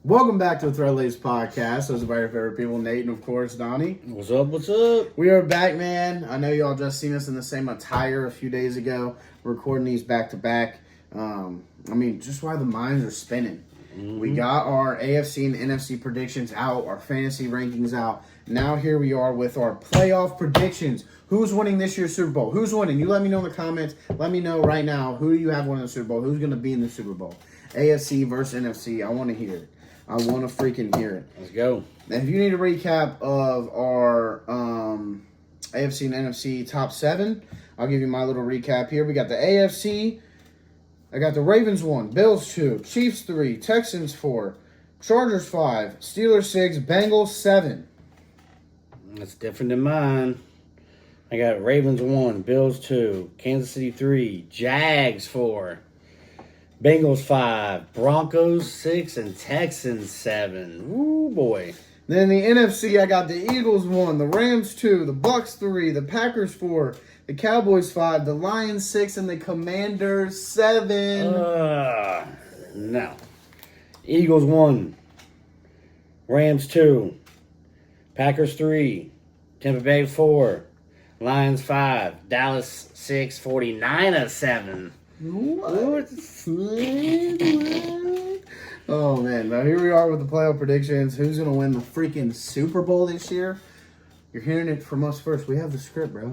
Welcome back to the Thread Lace Podcast. Those are our favorite people, Nate and, of course, Donnie. What's up, what's up? We are back, man. I know y'all just seen us in the same attire a few days ago. We're recording these back-to-back. Just while the minds are spinning. Mm-hmm. We got our AFC and NFC predictions out, our fantasy rankings out. Now here we are with our playoff predictions. Who's winning this year's Super Bowl? Who's winning? You let me know in the comments. Let me know right now who do you have winning the Super Bowl. Who's going to be in the Super Bowl? AFC versus NFC. I want to hear it. I want to freaking hear it. Let's go. And if you need a recap of our AFC and NFC top 7, I'll give you my little recap here. We got the AFC. I got the Ravens 1, Bills 2, Chiefs 3, Texans 4, Chargers 5, Steelers 6, Bengals 7. That's different than mine. I got Ravens 1, Bills 2, Kansas City 3, Jags 4, Bengals 5, Broncos 6, and Texans 7. Ooh, boy. Then the NFC, I got the Eagles 1, the Rams 2, the Bucks 3, the Packers 4, the Cowboys 5, the Lions 6, and the Commanders 7. No. Eagles 1, Rams 2, Packers 3, Tampa Bay 4, Lions 5, Dallas 6, 49ers 7. What? Oh, man. Now, here we are with the playoff predictions. Who's going to win the freaking Super Bowl this year? You're hearing it from us first. We have the script, bro.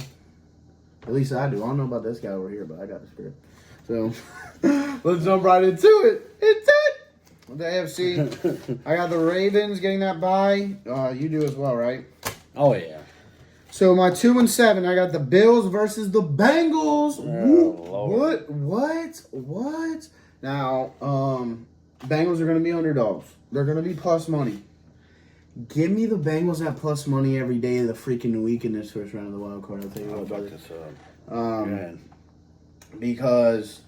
At least I do. I don't know about this guy over here, but I got the script. So, let's jump right into it. With the AFC, I got the Ravens getting that bye. You do as well, right? Oh, yeah. So, my 2 and 7, I got the Bills versus the Bengals. Oh, What? Now, Bengals are going to be underdogs. They're going to be plus money. Give me the Bengals at plus money every day of the freaking week in this first round of the wild card. I'll tell you what, brother. Because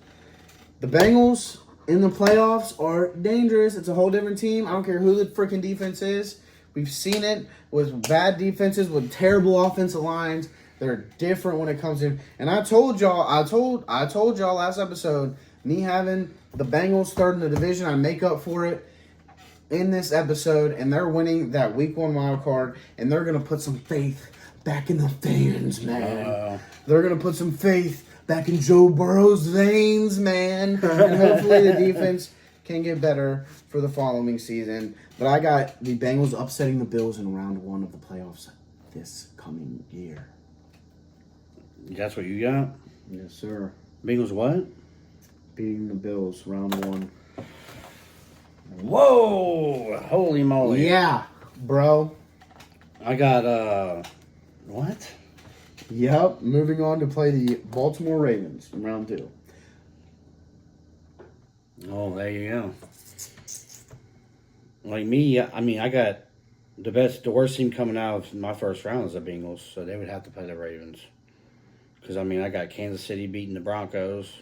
the Bengals in the playoffs are dangerous. It's a whole different team. I don't care who the freaking defense is. We've seen it with bad defenses, with terrible offensive lines. They're different when it comes in. And I told y'all last episode, me having the Bengals third in the division, I make up for it in this episode, and they're winning that week 1 wild card, and they're going to put some faith back in the fans, man. They're going to put some faith back in Joe Burrow's veins, man. And hopefully the defense can get better for the following season. But I got the Bengals upsetting the Bills in round 1 of the playoffs this coming year. That's what you got? Yes, sir. Bengals what? Beating the Bills round 1. Whoa! Holy moly. Yeah, bro. I got, what? Yep. Moving on to play the Baltimore Ravens in round 2. Oh, there you go. Like me, I got the worst team coming out of my first round is the Bengals, so they would have to play the Ravens. Because, I got Kansas City beating the Broncos.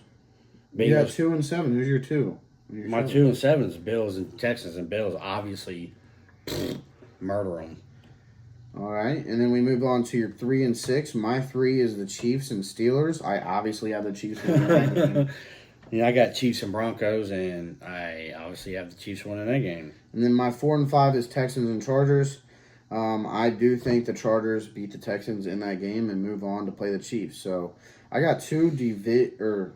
Bengals. You got 2 and 7. Who's your 2? My 2 and 7 is Bills and Texans, and Bills obviously murder them. All right, and then we move on to your 3 and 6. My 3 is the Chiefs and Steelers. I obviously have the Chiefs winning. I got Chiefs and Broncos, and I obviously have the Chiefs winning that game. And then my 4 and 5 is Texans and Chargers. I do think the Chargers beat the Texans in that game and move on to play the Chiefs. So I got two divisional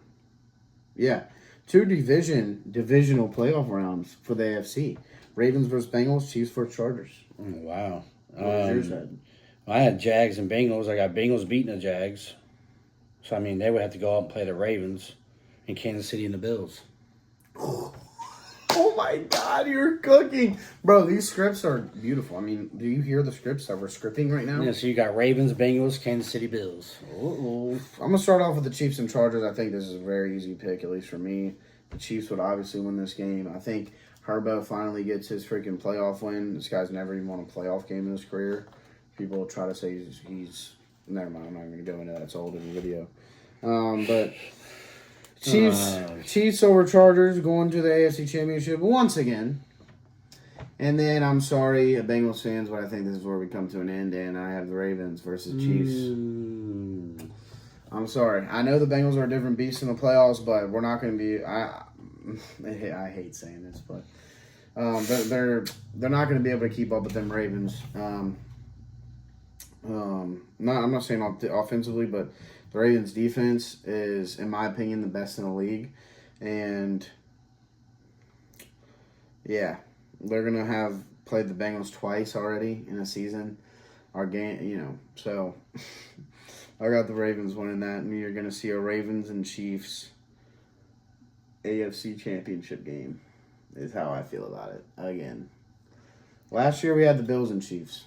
playoff rounds for the AFC. Ravens versus Bengals, Chiefs versus Chargers. Oh, wow. What was yours then? I had Jags and Bengals. I got Bengals beating the Jags. So, they would have to go out and play the Ravens and Kansas City and the Bills. Oh my God, you're cooking. Bro, these scripts are beautiful. Do you hear the scripts that we're scripting right now? Yeah, so you got Ravens, Bengals, Kansas City, Bills. I'm going to start off with the Chiefs and Chargers. I think this is a very easy pick, at least for me. The Chiefs would obviously win this game. I think Herbo finally gets his freaking playoff win. This guy's never even won a playoff game in his career. People try to say he's never mind, I'm not going to go into that. It's old in the video. But Chiefs over Chargers going to the AFC Championship once again. And then, I'm sorry, Bengals fans, but I think this is where we come to an end, and I have the Ravens versus Chiefs. I'm sorry. I know the Bengals are a different beast in the playoffs, but we're not going to be... I hate saying this, but They're not going to be able to keep up with them Ravens. Not I'm not saying offensively, but the Ravens defense is, in my opinion, the best in the league, and yeah, they're gonna have played the Bengals twice already in a season. Our game, so I got the Ravens winning that, and you're gonna see a Ravens and Chiefs AFC Championship game. Is how I feel about it. Again, last year we had the Bills and Chiefs.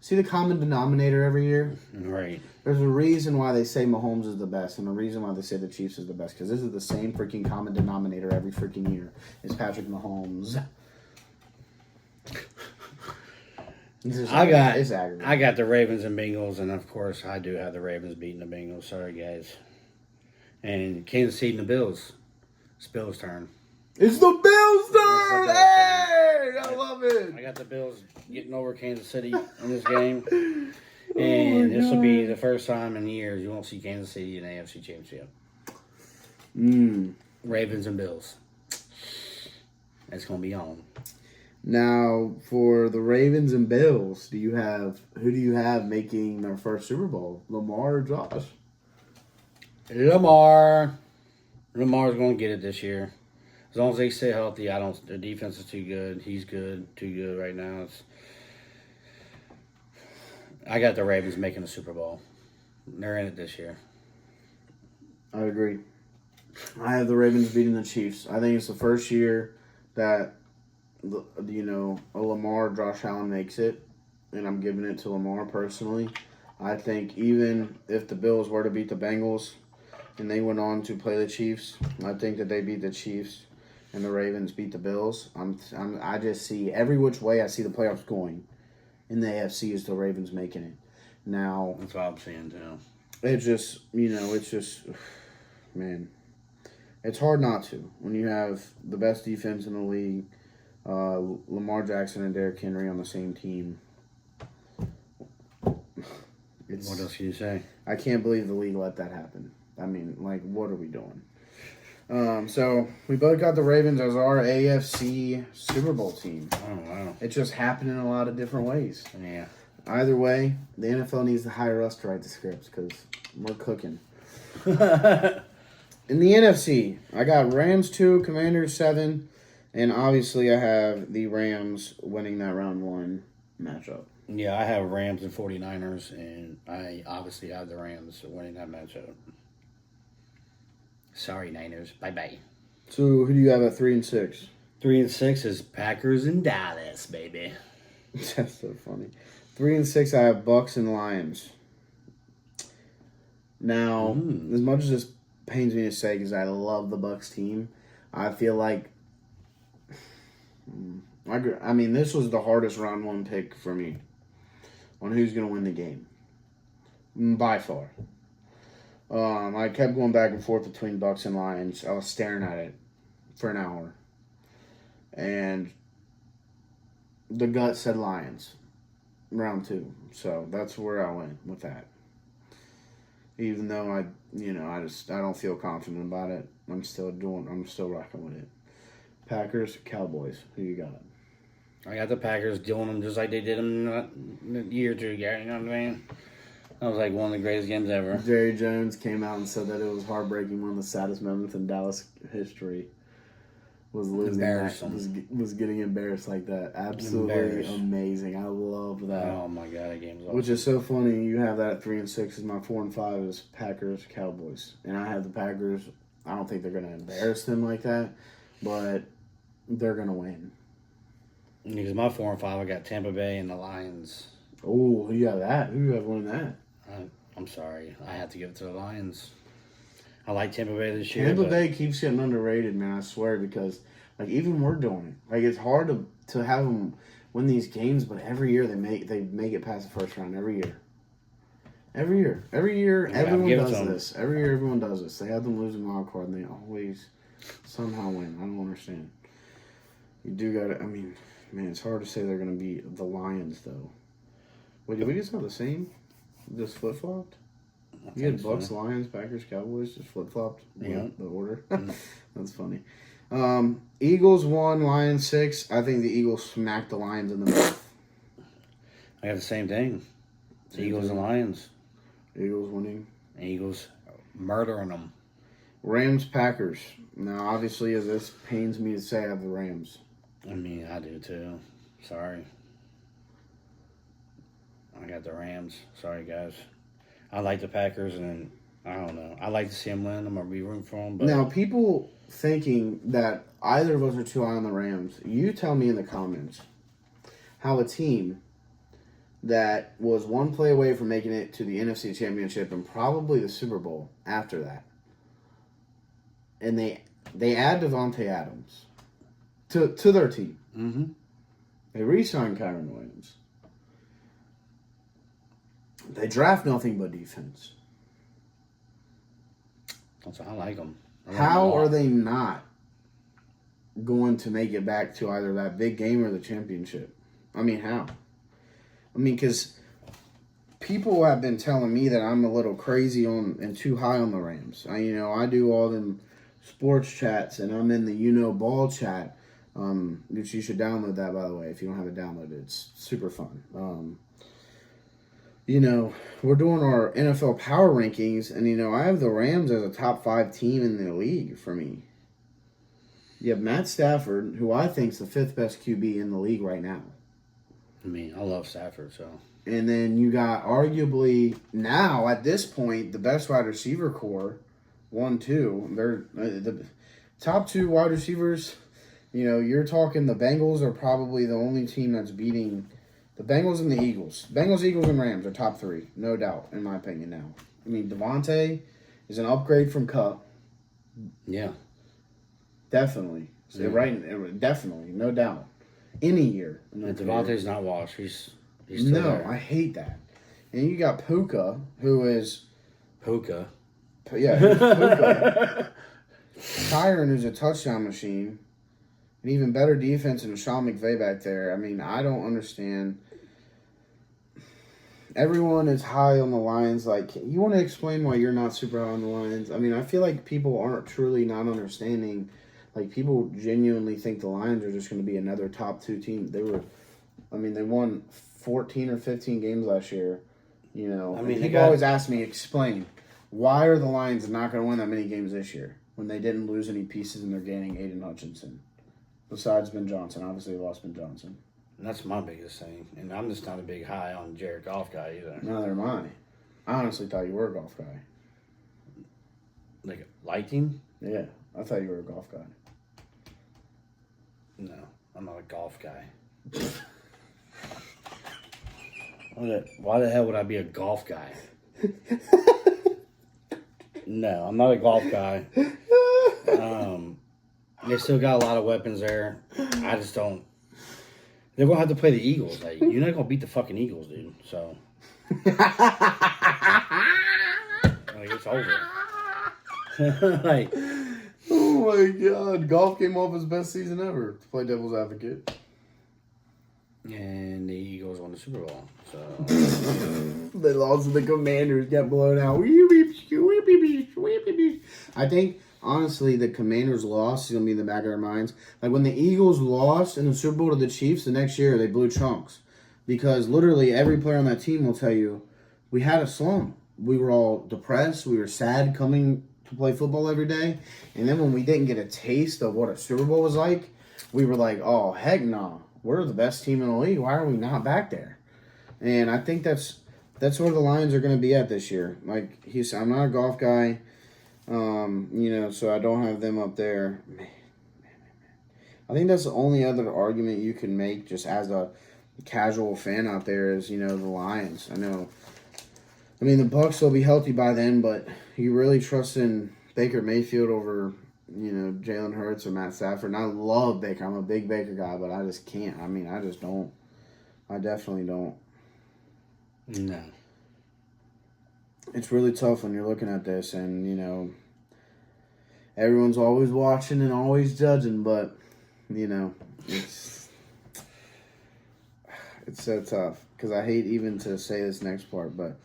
See the common denominator every year? Right. There's a reason why they say Mahomes is the best, and a reason why they say the Chiefs is the best, because this is the same freaking common denominator every freaking year. It's Patrick Mahomes. I got aggravating. the Ravens and Bengals, and of course I do have the Ravens beating the Bengals. Sorry, guys. And Kansas City and the Bills. It's Bills' turn. It's the Bills' turn! Bills' Hey! I love it! I got the Bills getting over Kansas City in this game. And this will be the first time in years you won't see Kansas City in the AFC Championship. Ravens and Bills. It's going to be on. Now, for the Ravens and Bills, who do you have making their first Super Bowl? Lamar or Josh? Lamar's going to get it this year. As long as they stay healthy, their defense is too good. He's good, too good right now. I got the Ravens making the Super Bowl. They're in it this year. I agree. I have the Ravens beating the Chiefs. I think it's the first year that a Lamar, Josh Allen makes it, and I'm giving it to Lamar personally. I think even if the Bills were to beat the Bengals and they went on to play the Chiefs, I think that they beat the Chiefs and the Ravens beat the Bills. I just see every which way I see the playoffs going in the AFC is the Ravens making it. Now, That's what I'm saying too. it's just, man, it's hard not to when you have the best defense in the league. Lamar Jackson and Derrick Henry on the same team. What else can you say? I can't believe the league let that happen. I mean, what are we doing? So we both got the Ravens as our AFC Super Bowl team. Oh, wow. It just happened in a lot of different ways. Yeah. Either way, the NFL needs to hire us to write the scripts because we're cooking. In the NFC, I got Rams 2, Commanders 7, and obviously I have the Rams winning that round 1 matchup. Yeah, I have Rams and 49ers, and I obviously have the Rams winning that matchup. Sorry, Niners. Bye-bye. So who do you have at 3 and 6? 3 and 6 is Packers and Dallas, baby. That's so funny. 3 and 6, I have Bucks and Lions. Now, as much as this pains me to say, because I love the Bucks team, I feel like, this was the hardest round 1 pick for me on who's going to win the game, by far. I kept going back and forth between Bucks and Lions. I was staring at it for an hour, and the gut said Lions, round 2. So that's where I went with that. Even though I don't feel confident about it, I'm still rocking with it. Packers, Cowboys. Who you got? I got the Packers doing them just like they did them a year or two ago. You know what I mean? That was like one of the greatest games ever. Jerry Jones came out and said that it was heartbreaking. One of the saddest moments in Dallas history was losing that, was getting embarrassed like that. Absolutely amazing. I love that. Oh my god, that game was awesome. Which is so funny. You have that at 3 and 6. As my 4 and 5 is Packers, Cowboys, and I have the Packers. I don't think they're going to embarrass them like that, but they're going to win. Because my 4 and 5, I got Tampa Bay and the Lions. Oh, who you have that? Who you have winning that? I'm sorry, I have to give it to the Lions. I like Tampa Bay this year. Tampa Bay keeps getting underrated, man. I swear, because even we're doing it. It's hard to have them win these games, but every year they make it past the first round. Every year, everyone does this. Every year, everyone does this. They have them losing wild card, and they always somehow win. I don't understand. You do got to. Man, it's hard to say they're going to beat the Lions, though. Wait, did we just have the same? Just flip flopped? You had Bucks, Lions, Packers, Cowboys, just flip flopped. Yeah. The order. That's funny. Eagles 1, Lions 6. I think the Eagles smacked the Lions in the mouth. I got the same thing. Same Eagles thing. and Lions. Eagles winning. Eagles murdering them. Rams, Packers. Now, obviously, as this pains me to say, I have the Rams. I mean, I do too. Sorry. I got the Rams. Sorry, guys. I like the Packers, and I don't know. I like to see them win. I'm going to be rooting for them. But Now, people thinking that either of us are too high on the Rams, you tell me in the comments how a team that was one play away from making it to the NFC Championship and probably the Super Bowl after that, and they add Devontae Adams to their team. mm-hmm. They re-sign Kyron Williams. They draft nothing but defense. I like them. How are they not going to make it back to either that big game or the championship? I mean, how? I mean, because people have been telling me that I'm a little crazy on and too high on the Rams. I do all them sports chats, and I'm in the ball chat, which you should download that, by the way, if you don't have it downloaded. It's super fun. We're doing our NFL power rankings, and, I have the Rams as a top 5 team in the league for me. You have Matt Stafford, who I think is the 5th best QB in the league right now. I mean, I love Stafford, so. And then you got arguably, now, at this point, the best wide receiver core, 1, 2. They're the top 2 wide receivers. You're talking the Bengals are probably the only team that's beating the Bengals and the Eagles. Bengals, Eagles, and Rams are top 3, no doubt, in my opinion now. I mean, Devontae is an upgrade from Kupp. Yeah. Definitely. So definitely, no doubt. Any year. Devontae's not washed. He's still No, there. I hate that. And you got Puka, who is... Puka. Yeah, he's Puka. Tyron is a touchdown machine. An even better defense than Sean McVay back there. I mean, I don't understand. Everyone is high on the Lions. Like, you want to explain why you're not super high on the Lions? I mean, I feel like people aren't truly not understanding. Like, people genuinely think the Lions are just going to be another top 2 team. They won 14 or 15 games last year. I mean, people always ask me, explain, why are the Lions not going to win that many games this year when they didn't lose any pieces and they're gaining Aiden Hutchinson? Besides Ben Johnson. Obviously, they lost Ben Johnson. And that's my biggest thing. And I'm just not a big high on Jared Goff guy either. Neither am I. I honestly thought you were a golf guy. Like, liking? Yeah, I thought you were a golf guy. No, I'm not a golf guy. Why the hell would I be a golf guy? No, I'm not a golf guy. They still got a lot of weapons there. I just don't. They're going to have to play the Eagles. Like, you're not going to beat the fucking Eagles, dude. So. It's over. Like. Oh my God. Golf came off his best season ever, to play devil's advocate. And the Eagles won the Super Bowl. So. They lost to the Commanders, got blown out. I think. Honestly, the Commanders' loss is going to be in the back of their minds. Like, when the Eagles lost in the Super Bowl to the Chiefs, the next year they blew chunks. Because literally every player on that team will tell you, we had a slump. We were all depressed. We were sad coming to play football every day. And then when we didn't get a taste of what a Super Bowl was like, we were like, oh, heck no. We're the best team in the league. Why are we not back there? And I think that's where the Lions are going to be at this year. Like, I'm not a golf guy. So I don't have them up there. Man. I think that's the only other argument you can make just as a casual fan out there is, the Lions. I know. I mean, the Bucs will be healthy by then, but you really trust in Baker Mayfield over, Jalen Hurts or Matt Stafford. And I love Baker. I'm a big Baker guy, but I just can't. I mean, I just don't. I definitely don't. No. It's really tough when you're looking at this and, everyone's always watching and always judging, but, it's so tough because I hate even to say this next part, but,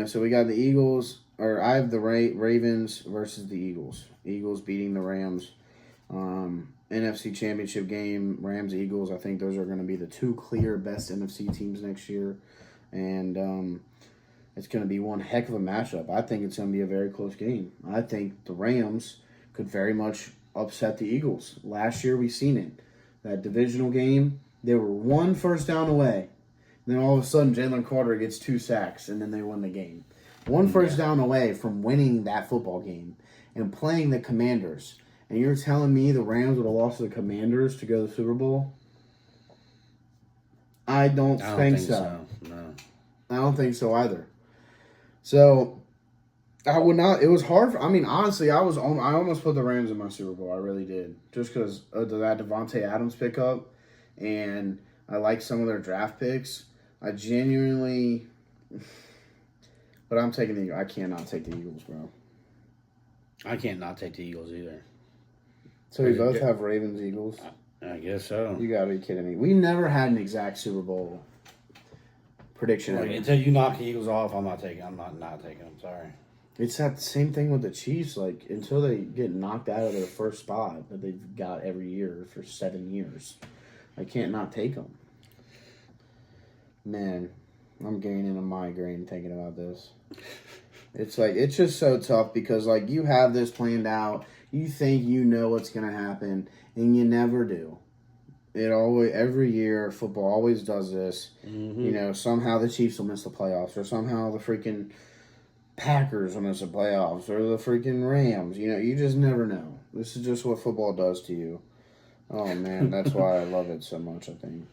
so we got the Eagles, or I have the Ravens versus the Eagles. Eagles beating the Rams. NFC Championship game, Rams Eagles. I think those are going to be the two clear best NFC teams next year, and it's going to be one heck of a matchup. I think it's going to be a very close game. I think the Rams could very much upset the Eagles. Last year we seen it. That divisional game, they were one first down away. Then all of a sudden Jalen Carter gets 2 sacks and then they win the game. One first down away from winning that football game and playing the Commanders. And you're telling me the Rams would have lost to the Commanders to go to the Super Bowl? I don't think so. No. I don't think so either. So I would not. It was hard. Honestly, I almost put the Rams in my Super Bowl. I really did, just because of that Devontae Adams pickup, and I like some of their draft picks. I genuinely, but I'm taking I cannot take the Eagles, bro. I can't not take the Eagles either. So we both have Ravens Eagles. I guess so. You gotta be kidding me. We never had an exact Super Bowl prediction. Until you knock the Eagles off, I'm not taking them. Sorry. It's that same thing with the Chiefs. Like, until they get knocked out of their first spot that they've got every year for 7 years, I can't not take them. Man, I'm gaining a migraine thinking about this. It's just so tough because, like, you have this planned out. You think you know what's going to happen, and you never do. Every year, football always does this. Mm-hmm. You know, somehow the Chiefs will miss the playoffs, or somehow the freaking Packers will miss the playoffs, or the freaking Rams. You know, you just never know. This is just what football does to you. Oh, man, that's why I love it so much, I think.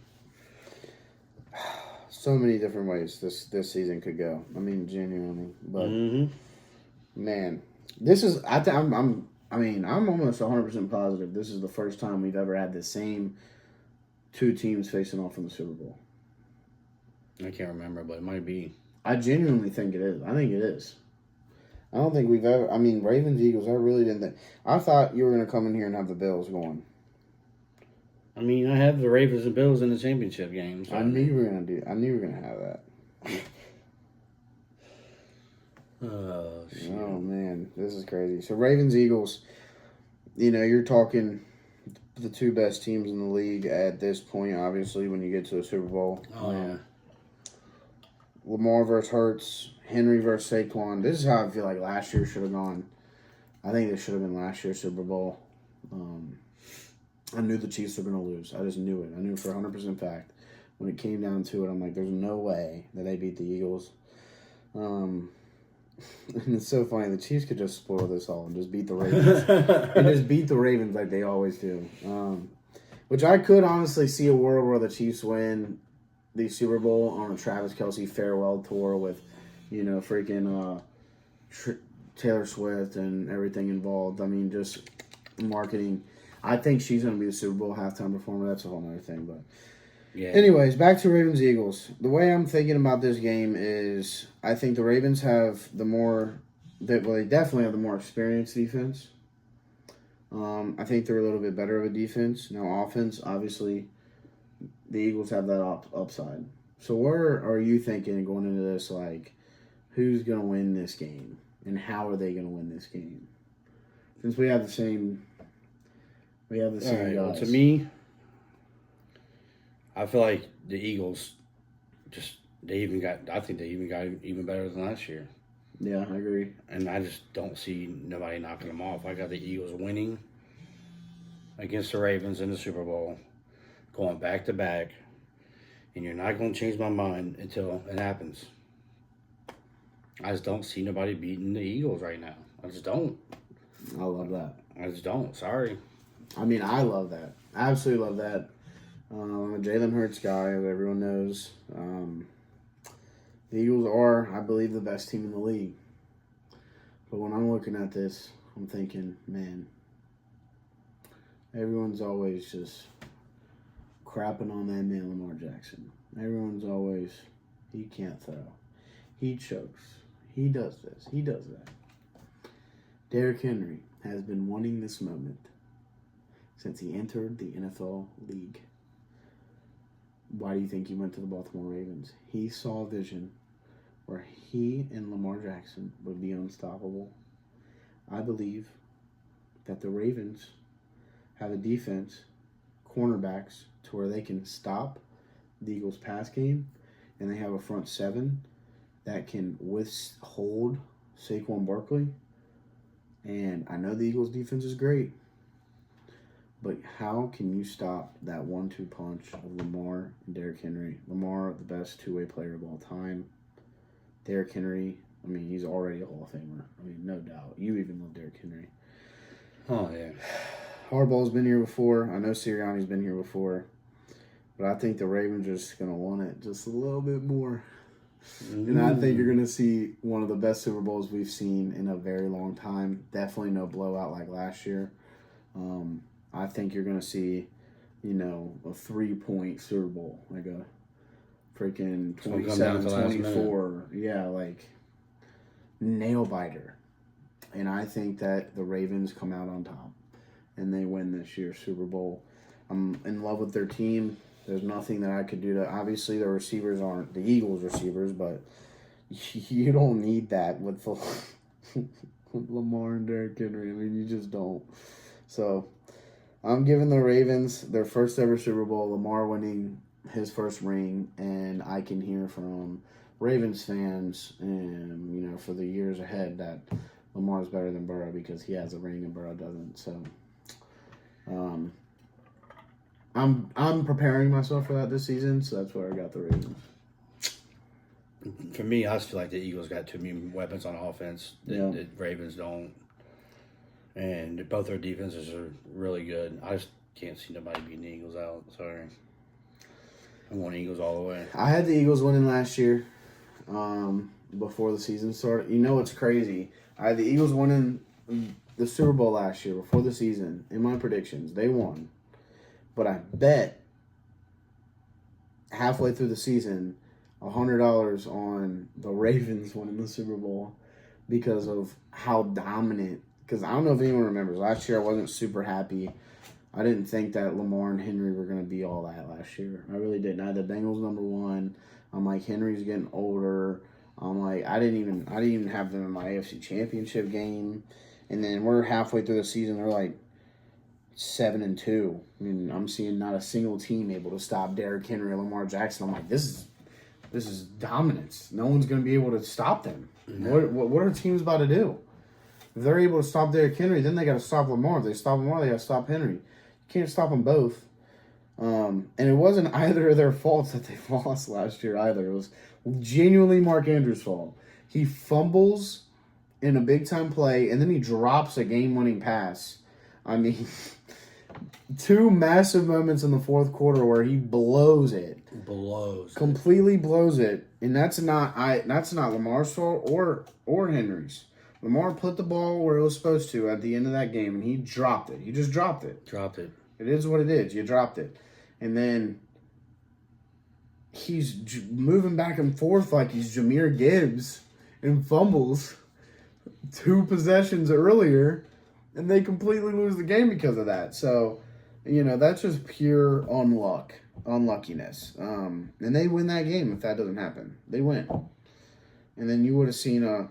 So many different ways this season could go. I mean, genuinely. But, man, this is, I'm almost 100% positive this is the first time we've ever had the same two teams facing off in the Super Bowl. I can't remember, but it might be. I genuinely think it is. I think it is. I don't think we've ever... Ravens, Eagles, I really didn't think... I thought you were going to come in here and have the Bills going. I have the Ravens and Bills in the championship game. So. I knew you were going to have that. Oh, shit. Oh, man. This is crazy. So, Ravens, Eagles, you're talking the two best teams in the league at this point, obviously, when you get to the Super Bowl. Oh, yeah. Lamar versus Hurts, Henry versus Saquon. This is how I feel like last year should have gone. I think this should have been last year's Super Bowl. I knew the Chiefs were going to lose. I just knew it. I knew it for 100% fact. When it came down to it, I'm like, there's no way that they beat the Eagles. And it's so funny. The Chiefs could just spoil this all and just beat the Ravens. And just beat the Ravens like they always do. Which I could honestly see a world where the Chiefs win the Super Bowl on a Travis Kelce farewell tour with, freaking Taylor Swift and everything involved. Just marketing. I think she's going to be the Super Bowl halftime performer. That's a whole other thing. But yeah. Anyways, back to Ravens Eagles. The way I'm thinking about this game is I think the Ravens have they definitely have the more experienced defense. I think they're a little bit better of a defense. Now, offense, obviously, the Eagles have that upside. So where are you thinking going into this, like, who's going to win this game? And how are they going to win this game? Since we have the same guys. Well, to me, I feel like the Eagles I think they even got even better than last year. Yeah, I agree. And I just don't see nobody knocking them off. I got the Eagles winning against the Ravens in the Super Bowl, going back to back, and you're not going to change my mind until it happens. I just don't see nobody beating the Eagles right now. I just don't. I love that. I just don't. Sorry. I love that. I absolutely love that. I'm a Jalen Hurts guy, as everyone knows. The Eagles are, I believe, the best team in the league. But when I'm looking at this, I'm thinking, man, everyone's always just crapping on that man Lamar Jackson. Everyone's always, he can't throw. He chokes. He does this. He does that. Derrick Henry has been wanting this moment since he entered the NFL league. Why do you think he went to the Baltimore Ravens? He saw a vision where he and Lamar Jackson would be unstoppable. I believe that the Ravens have a defense, cornerbacks, to where they can stop the Eagles' pass game, and they have a front seven that can withhold Saquon Barkley. And I know the Eagles' defense is great, but how can you stop that 1-2 punch of Lamar and Derrick Henry? Lamar, the best two-way player of all time. Derrick Henry, I mean, he's already a Hall of Famer. I mean, no doubt. You even love Derrick Henry. Oh, yeah. Harbaugh's been here before. I know Sirianni's been here before. But I think the Ravens are just going to want it just a little bit more. And I think you're going to see one of the best Super Bowls we've seen in a very long time. Definitely no blowout like last year. I think you're going to see, a 3-point Super Bowl. Like a freaking 27-24. Yeah, like nail biter. And I think that the Ravens come out on top. And they win this year's Super Bowl. I'm in love with their team. There's nothing that I could do to. Obviously, the receivers aren't the Eagles' receivers, but you don't need that with Lamar and Derrick Henry. I mean, you just don't. So, I'm giving the Ravens their first ever Super Bowl. Lamar winning his first ring, and I can hear from Ravens fans, and for the years ahead, that Lamar's better than Burrow because he has a ring and Burrow doesn't. So, I'm preparing myself for that this season, so that's where I got the Ravens. For me, I just feel like the Eagles got too many weapons on offense that the Ravens don't. And both their defenses are really good. I just can't see nobody beating the Eagles out. Sorry. I want Eagles all the way. I had the Eagles winning last year before the season started. You know what's crazy? I had the Eagles winning the Super Bowl last year before the season. In my predictions, they won. But I bet halfway through the season $100 on the Ravens winning the Super Bowl because of how dominant. Because I don't know if anyone remembers. Last year I wasn't super happy. I didn't think that Lamar and Henry were going to be all that last year. I really didn't. I had the Bengals number 1. I'm like, Henry's getting older. I'm like, I didn't even have them in my AFC Championship game. And then we're halfway through the season. They're like 7-2. I mean, I'm seeing not a single team able to stop Derrick Henry or Lamar Jackson. I'm like, this is dominance. No one's going to be able to stop them. No. What are teams about to do? If they're able to stop Derrick Henry, then they got to stop Lamar. If they stop Lamar, they got to stop Henry. You can't stop them both. And it wasn't either of their faults that they lost last year either. It was genuinely Mark Andrews' fault. He fumbles in a big-time play, and then he drops a game-winning pass. I mean, 2 massive moments in the fourth quarter where he blows it. Completely blows it. And that's not Lamar's fault or Henry's. Lamar put the ball where it was supposed to at the end of that game, and he dropped it. He just dropped it. It is what it is. You dropped it. And then he's moving back and forth like he's Jahmyr Gibbs and fumbles 2 possessions earlier, and they completely lose the game because of that. So, that's just pure unluckiness. And they win that game if that doesn't happen. They win. And then you would have seen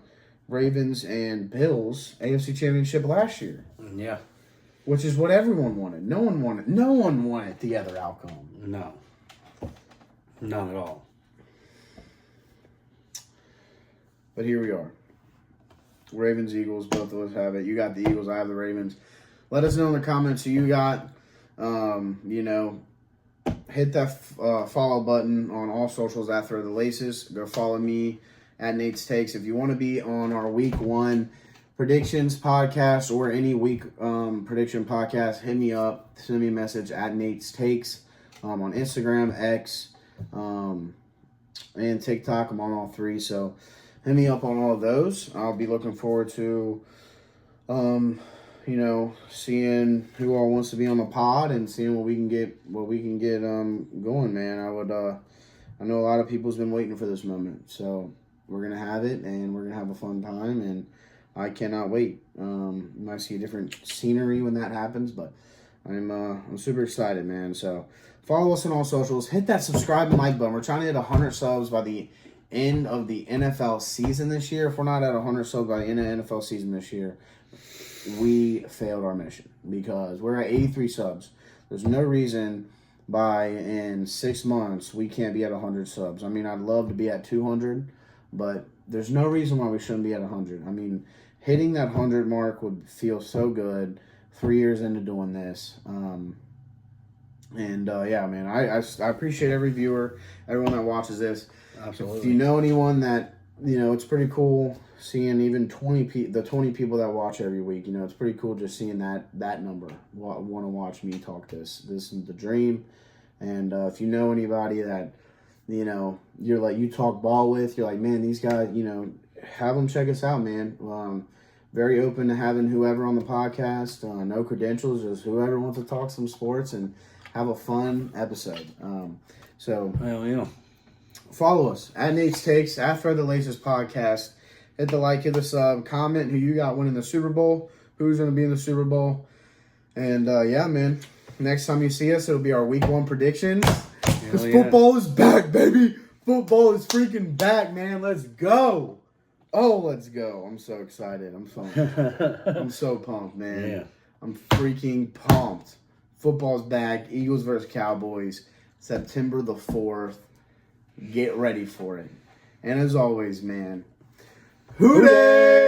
Ravens and Bills AFC Championship last year. Yeah. Which is what everyone wanted. No one wanted the other outcome. No. Not at all. But here we are. Ravens, Eagles, both of us have it. You got the Eagles, I have the Ravens. Let us know in the comments who you got. Hit that follow button on all socials at Throw the Laces. Go follow me at Nate's Takes. If you want to be on our week 1 predictions podcast or any week prediction podcast, hit me up. Send me a message at Nate's Takes on Instagram, X, and TikTok. I'm on all 3, so hit me up on all of those. I'll be looking forward to, seeing who all wants to be on the pod and seeing what we can get going, man. I know a lot of people's been waiting for this moment, so we're gonna have it and we're gonna have a fun time, and I cannot wait. You might see a different scenery when that happens, but I'm super excited, man. So follow us on all socials. Hit that subscribe and like button. We're trying to hit 100 subs by the end of the NFL season this year. If we're not at 100 subs by the end of the NFL season this year, we failed our mission because we're at 83 subs. There's no reason in 6 months we can't be at 100 subs. I mean, I'd love to be at 200, but there's no reason why we shouldn't be at 100. I mean, hitting that 100 mark would feel so good 3 years into doing this. Yeah, man, I appreciate every viewer, everyone that watches this. Absolutely. If you know anyone that, it's pretty cool seeing even the 20 people that watch every week. It's pretty cool just seeing that number want to watch me talk this. This is the dream. And if you know anybody that, you're like, you talk ball with, you're like, man, these guys, have them check us out, man. Very open to having whoever on the podcast. No credentials, just whoever wants to talk some sports and have a fun episode. Hell yeah. Follow us at Nate's Takes, at Fred the Laces Podcast. Hit the like, hit the sub, comment who you got winning the Super Bowl, who's going to be in the Super Bowl. And yeah, man, next time you see us, it'll be our Week 1 predictions. Because football is back, baby. Football is freaking back, man. Let's go. Oh, let's go. I'm so excited. I'm so pumped, man. Yeah. I'm freaking pumped. Football's back. Eagles versus Cowboys, September the 4th. Get ready for it. And as always, man, Hootie!